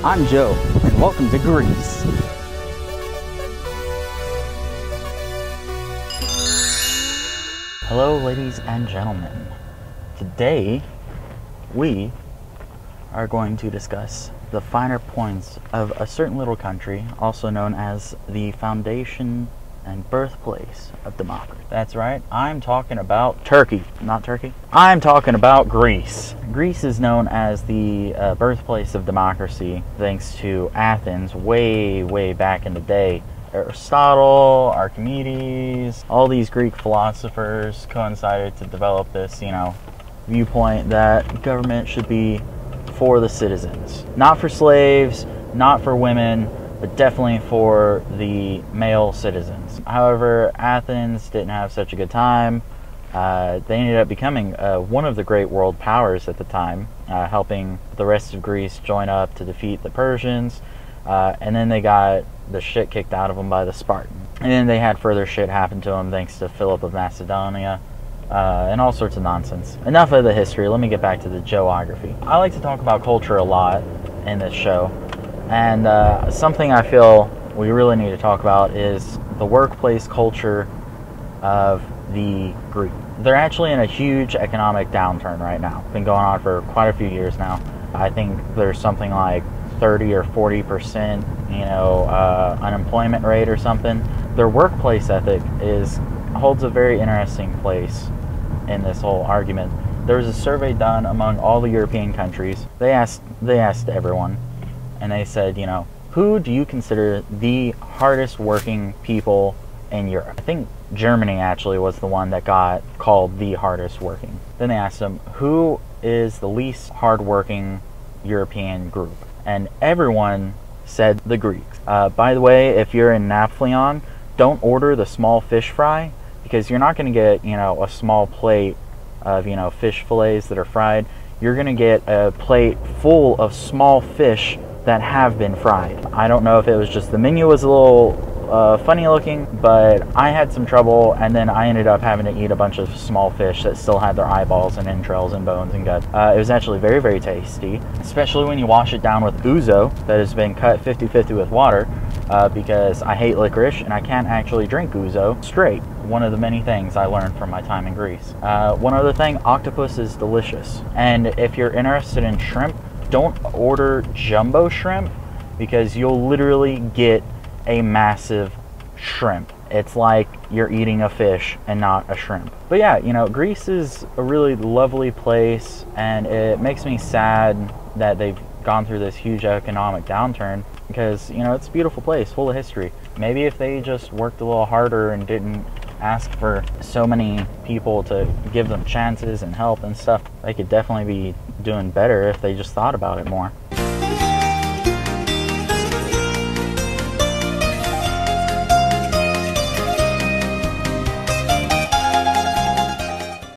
I'm Joe, and welcome to Greece. Hello, ladies and gentlemen. Today, we are going to discuss the finer points of a certain little country, also known as the foundation and birthplace of democracy. That's right, I'm talking about Turkey. Not Turkey. I'm talking about Greece. Greece is known as the birthplace of democracy thanks to Athens way back in the day. Aristotle, Archimedes, all these Greek philosophers coincided to develop this, viewpoint that government should be for the citizens. Not for slaves, not for women, but definitely for the male citizens. However, Athens didn't have such a good time. They ended up becoming one of the great world powers at the time, helping the rest of Greece join up to defeat the Persians, and then they got the shit kicked out of them by the Spartans. And then they had further shit happen to them thanks to Philip of Macedonia, and all sorts of nonsense. Enough of the history, let me get back to the geography. I like to talk about culture a lot in this show. And something I feel we really need to talk about is the workplace culture of the Greeks. They're actually in a huge economic downturn right now. It's been going on for quite a few years now. I think there's something like 30 or 40%, unemployment rate or something. Their workplace ethic holds a very interesting place in this whole argument. There was a survey done among all the European countries. They asked everyone. And they said, who do you consider the hardest working people in Europe? I think Germany actually was the one that got called the hardest working. Then they asked them, who is the least hardworking European group? And everyone said the Greeks. By the way, if you're in Nafplion, don't order the small fish fry, because you're not going to get, a small plate of, fish fillets that are fried. You're going to get a plate full of small fish that have been fried. I don't know if it was just the menu was a little funny looking, but I had some trouble, and then I ended up having to eat a bunch of small fish that still had their eyeballs and entrails and bones and guts. It was actually very tasty, especially when you wash it down with ouzo that has been cut 50-50 with water, because I hate licorice and I can't actually drink ouzo straight. One of the many things I learned from my time in Greece. One other thing, octopus is delicious. And if you're interested in shrimp, don't order jumbo shrimp, because you'll literally get a massive shrimp. It's like you're eating a fish and not a shrimp. But yeah, Greece is a really lovely place, and it makes me sad that they've gone through this huge economic downturn, because, it's a beautiful place, full of history. Maybe if they just worked a little harder and didn't ask for so many people to give them chances and help and stuff, they could definitely be doing better if they just thought about it more.